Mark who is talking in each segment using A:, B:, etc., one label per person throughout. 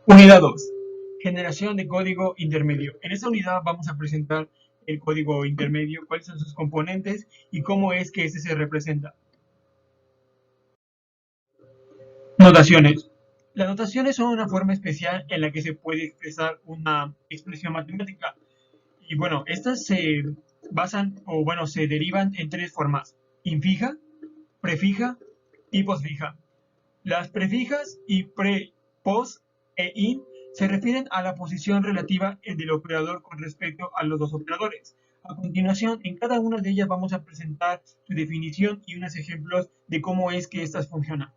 A: Unidad 2. Generación de código intermedio. En esta unidad vamos a presentar el código intermedio, cuáles son sus componentes y cómo es que este se representa. Notaciones. Las notaciones son una forma especial en la que se puede expresar una expresión matemática. Y bueno, estas se basan se derivan en tres formas: infija, prefija y posfija. Las prefijas y pos e in se refieren a la posición relativa del operador con respecto a los dos operadores. A continuación, en cada una de ellas vamos a presentar su definición y unos ejemplos de cómo es que estas funcionan.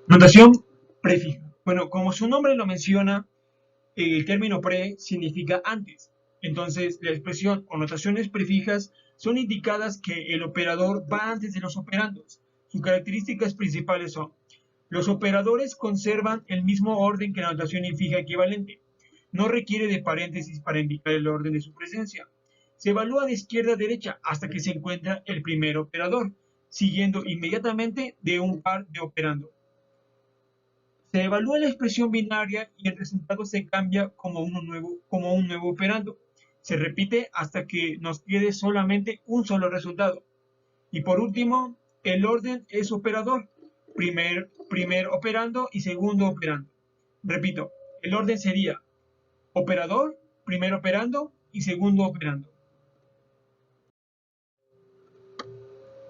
A: Notación prefija. Bueno, como su nombre lo menciona, el término pre significa antes. Entonces, la expresión o notaciones prefijas son indicadas que el operador va antes de los operandos. Sus características principales son: los operadores conservan el mismo orden que la notación fija equivalente. No requiere de paréntesis para indicar el orden de su presencia. Se evalúa de izquierda a derecha hasta que se encuentra el primer operador, siguiendo inmediatamente de un par de operandos. Se evalúa la expresión binaria y el resultado se cambia como un nuevo operando. Se repite hasta que nos quede solamente un solo resultado. Y por último, el orden es operador. Primer operando y segundo operando. Repito, el orden sería operador, primer operando y segundo operando.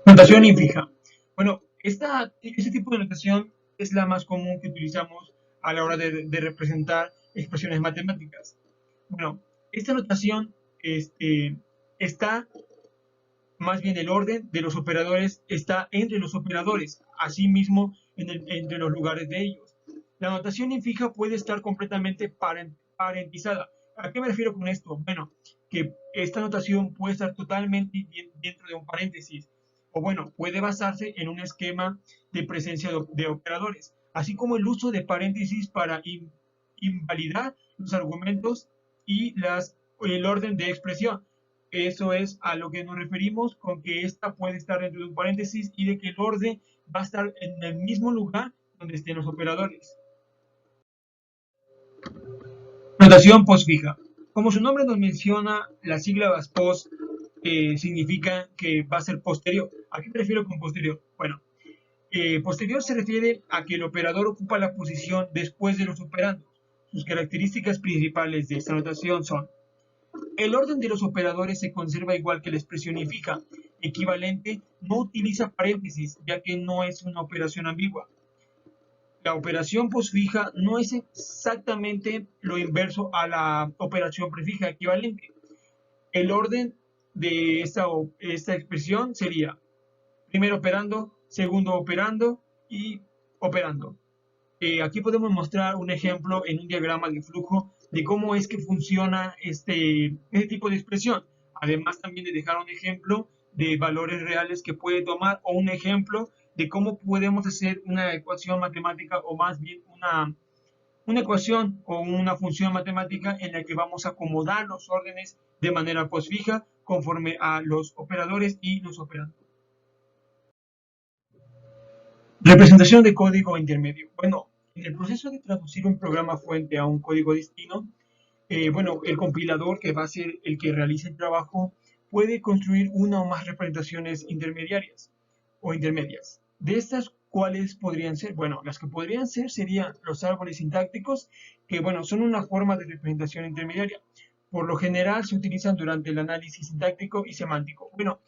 A: Notación infija. Bueno, este tipo de notación es la más común que utilizamos a la hora de representar expresiones matemáticas. Bueno, esta notación está, más bien el orden de los operadores está entre los operadores, asimismo entre los lugares de ellos. La notación infija puede estar completamente parentizada. ¿A qué me refiero con esto? Bueno, que esta notación puede estar totalmente dentro de un paréntesis, o bueno, puede basarse en un esquema de presencia de operadores, así como el uso de paréntesis para invalidar los argumentos y el orden de expresión. Eso es a lo que nos referimos con que esta puede estar dentro de un paréntesis y de que el orden va a estar en el mismo lugar donde estén los operadores. Notación postfija. Como su nombre nos menciona, las siglas post significan que va a ser posterior. ¿A qué me refiero con posterior? Bueno, posterior se refiere a que el operador ocupa la posición después de los operandos. Sus características principales de esta notación son: el orden de los operadores se conserva igual que la expresión infija. Equivalente no utiliza paréntesis, ya que no es una operación ambigua. La operación posfija no es exactamente lo inverso a la operación prefija equivalente. El orden de esta expresión sería primero operando, segundo operando y operando. Aquí podemos mostrar un ejemplo en un diagrama de flujo de cómo es que funciona este tipo de expresión. Además, también de dejar un ejemplo de valores reales que puede tomar, o un ejemplo de cómo podemos hacer una ecuación matemática, o más bien una ecuación o una función matemática en la que vamos a acomodar los órdenes de manera posfija conforme a los operadores y los operandos. Representación de código intermedio. Bueno, en el proceso de traducir un programa fuente a un código destino, el compilador, que va a ser el que realice el trabajo, puede construir una o más representaciones intermediarias o intermedias. De estas, ¿cuáles podrían ser? Bueno, las que podrían ser serían los árboles sintácticos, que son una forma de representación intermediaria. Por lo general se utilizan durante el análisis sintáctico y semántico. Bueno,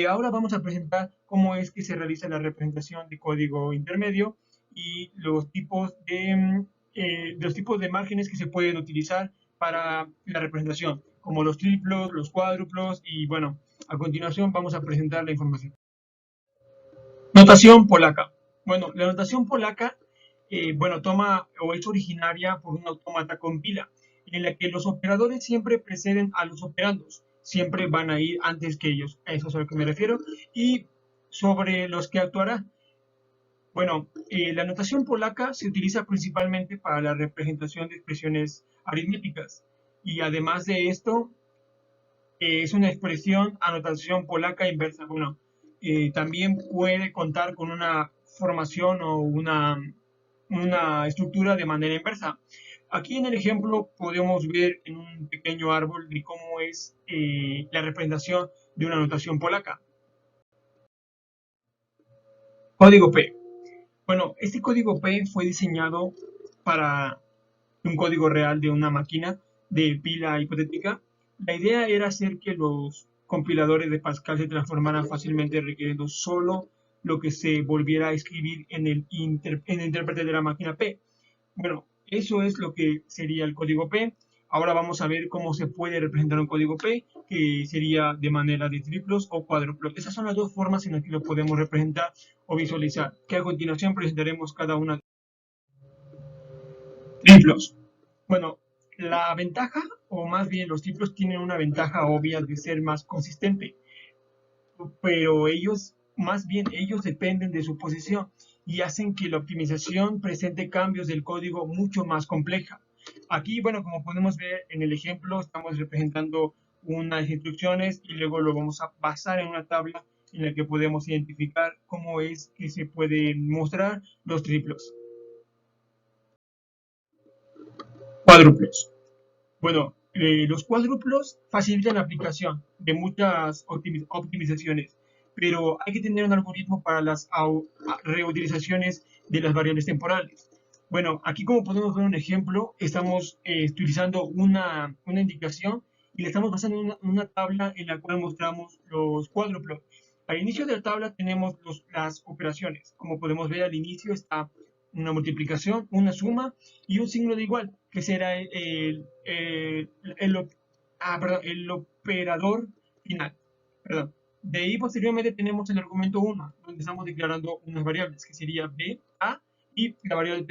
A: ahora vamos a presentar cómo es que se realiza la representación de código intermedio y los tipos de márgenes que se pueden utilizar para la representación, como los triplos, los cuádruplos y bueno, a continuación vamos a presentar la información. Notación polaca. Bueno, la notación polaca toma o es originaria por un autómata con pila, en la que los operadores siempre preceden a los operandos, siempre van a ir antes que ellos, a eso es a lo que me refiero, y sobre los que actuará. Bueno, la notación polaca se utiliza principalmente para la representación de expresiones aritméticas, y además de esto, es una expresión anotación polaca inversa. Bueno, también puede contar con una formación o una estructura de manera inversa. Aquí en el ejemplo podemos ver en un pequeño árbol de cómo es la representación de una notación polaca. Código P. Bueno, este código P fue diseñado para un código real de una máquina de pila hipotética. La idea era hacer que los compiladores de Pascal se transformaran fácilmente requiriendo solo lo que se volviera a escribir en el intérprete de la máquina P. Bueno, eso es lo que sería el código P. Ahora vamos a ver cómo se puede representar un código P, que sería de manera de triplos o cuádruplos. Esas son las dos formas en las que lo podemos representar o visualizar, que a continuación presentaremos cada una. Triplos. Bueno, la ventaja, o más bien los triplos tienen una ventaja obvia de ser más consistente, pero más bien ellos dependen de su posición y hacen que la optimización presente cambios del código mucho más compleja. Aquí, bueno, como podemos ver en el ejemplo, estamos representando unas instrucciones y luego lo vamos a pasar en una tabla en la que podemos identificar cómo es que se pueden mostrar los triplos. Cuádruplos. Bueno, los cuádruplos facilitan la aplicación de muchas optimizaciones, pero hay que tener un algoritmo para las reutilizaciones de las variables temporales. Bueno, aquí como podemos ver un ejemplo, estamos utilizando una indicación y le estamos basando en una tabla en la cual mostramos los cuádruplos. Al inicio de la tabla tenemos las operaciones. Como podemos ver, al inicio está una multiplicación, una suma y un signo de igual, que será el operador final. Perdón. De ahí posteriormente tenemos el argumento 1, donde estamos declarando unas variables, que sería B, A, y la variable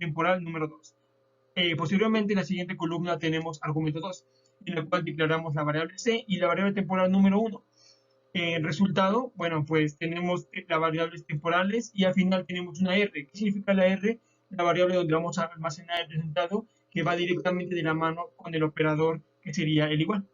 A: temporal número 2. Posteriormente en la siguiente columna tenemos argumento 2, en la cual declaramos la variable C y la variable temporal número 1. El resultado, bueno, pues tenemos las variables temporales y al final tenemos una R. ¿Qué significa la R? La variable donde vamos a almacenar el resultado que va directamente de la mano con el operador que sería el igual.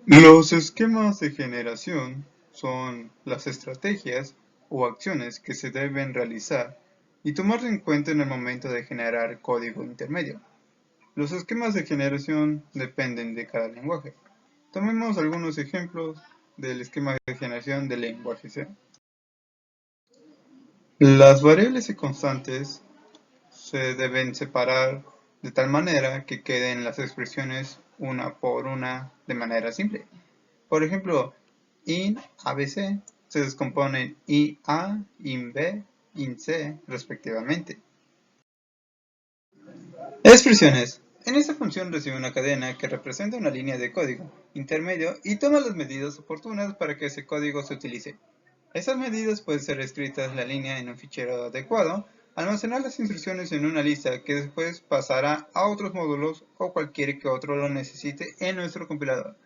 B: Los esquemas de generación son las estrategias o acciones que se deben realizar y tomar en cuenta en el momento de generar código intermedio. Los esquemas de generación dependen de cada lenguaje. Tomemos algunos ejemplos del esquema de generación del lenguaje C. Las variables y constantes se deben separar de tal manera que queden las expresiones una por una de manera simple. Por ejemplo, int ABC se descompone en IA, INB, INC respectivamente. Expresiones. En esta función recibe una cadena que representa una línea de código intermedio y toma las medidas oportunas para que ese código se utilice. Esas medidas pueden ser escritas en la línea en un fichero adecuado, almacenar las instrucciones en una lista que después pasará a otros módulos o cualquier que otro lo necesite en nuestro compilador.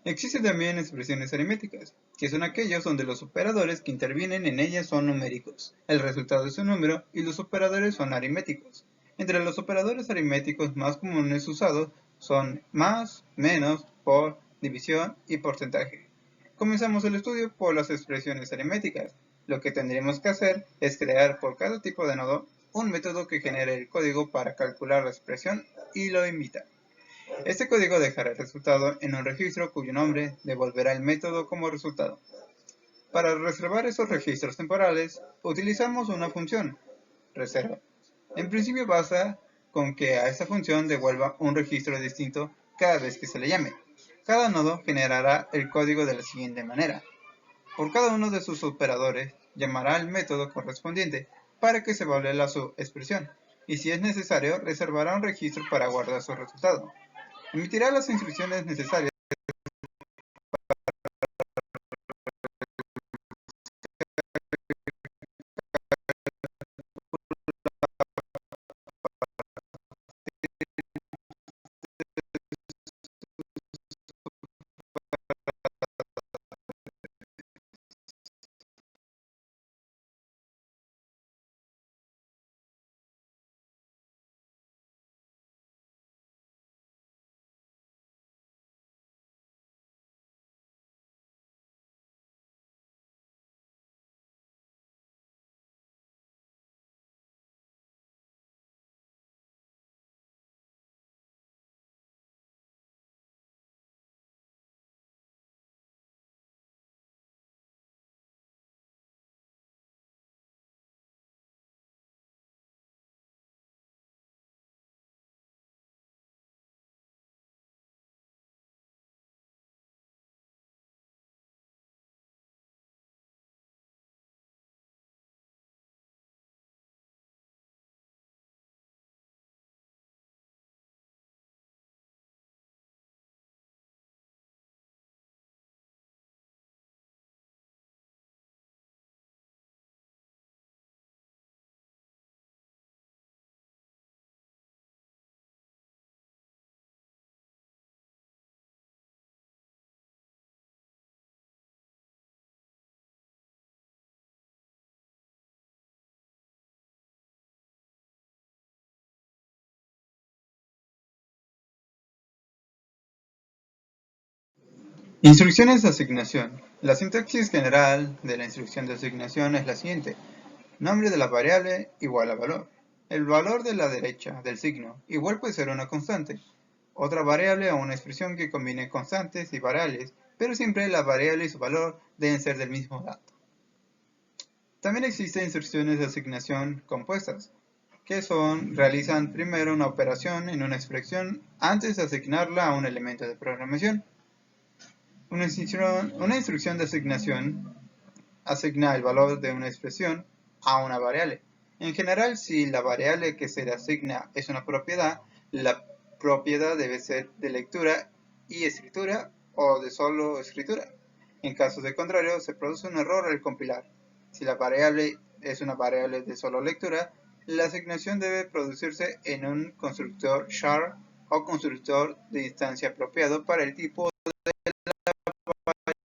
B: Existen también expresiones aritméticas, que son aquellas donde los operadores que intervienen en ellas son numéricos. El resultado es un número y los operadores son aritméticos. Entre los operadores aritméticos más comunes usados son más, menos, por, división y porcentaje. Comenzamos el estudio por las expresiones aritméticas. Lo que tendremos que hacer es crear por cada tipo de nodo un método que genere el código para calcular la expresión y lo imita. Este código dejará el resultado en un registro cuyo nombre devolverá el método como resultado. Para reservar esos registros temporales, utilizamos una función, reserva. En principio basta con que a esta función devuelva un registro distinto cada vez que se le llame. Cada nodo generará el código de la siguiente manera. Por cada uno de sus operadores, llamará el método correspondiente para que se valore su expresión, y si es necesario, reservará un registro para guardar su resultado. Emitirá las instrucciones necesarias Instrucciones de asignación. La sintaxis general de la instrucción de asignación es la siguiente. Nombre de la variable igual a valor. El valor de la derecha del signo igual puede ser una constante. Otra variable o una expresión que combine constantes y variables, pero siempre la variable y su valor deben ser del mismo dato. También existen instrucciones de asignación compuestas, que realizan primero una operación en una expresión antes de asignarla a un elemento de programación. Una instrucción de asignación asigna el valor de una expresión a una variable. En general, si la variable que se le asigna es una propiedad, la propiedad debe ser de lectura y escritura o de solo escritura. En caso de contrario, se produce un error al compilar. Si la variable es una variable de solo lectura, la asignación debe producirse en un constructor char o constructor de instancia apropiado para el tipo de la variable.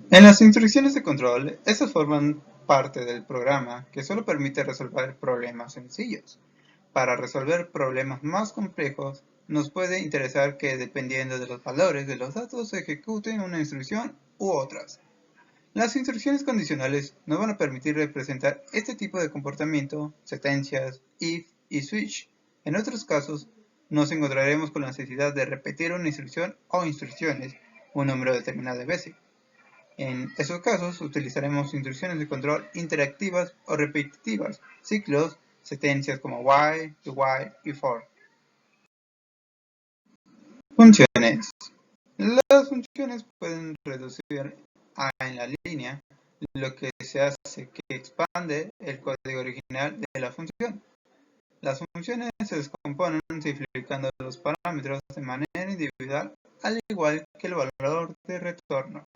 B: En las instrucciones de control, estas forman parte del programa que solo permite resolver problemas sencillos. Para resolver problemas más complejos, nos puede interesar que dependiendo de los valores de los datos se ejecute una instrucción u otras. Las instrucciones condicionales nos van a permitir representar este tipo de comportamiento, sentencias, if y switch. En otros casos, nos encontraremos con la necesidad de repetir una instrucción o instrucciones un número determinado de veces. En esos casos utilizaremos instrucciones de control interactivas o repetitivas, ciclos, sentencias como while, do while y for. Funciones. Las funciones pueden reducir a en la línea, lo que se hace que expande el código original de la función. Las funciones se descomponen simplificando los parámetros de manera individual, al igual que el valor de retorno.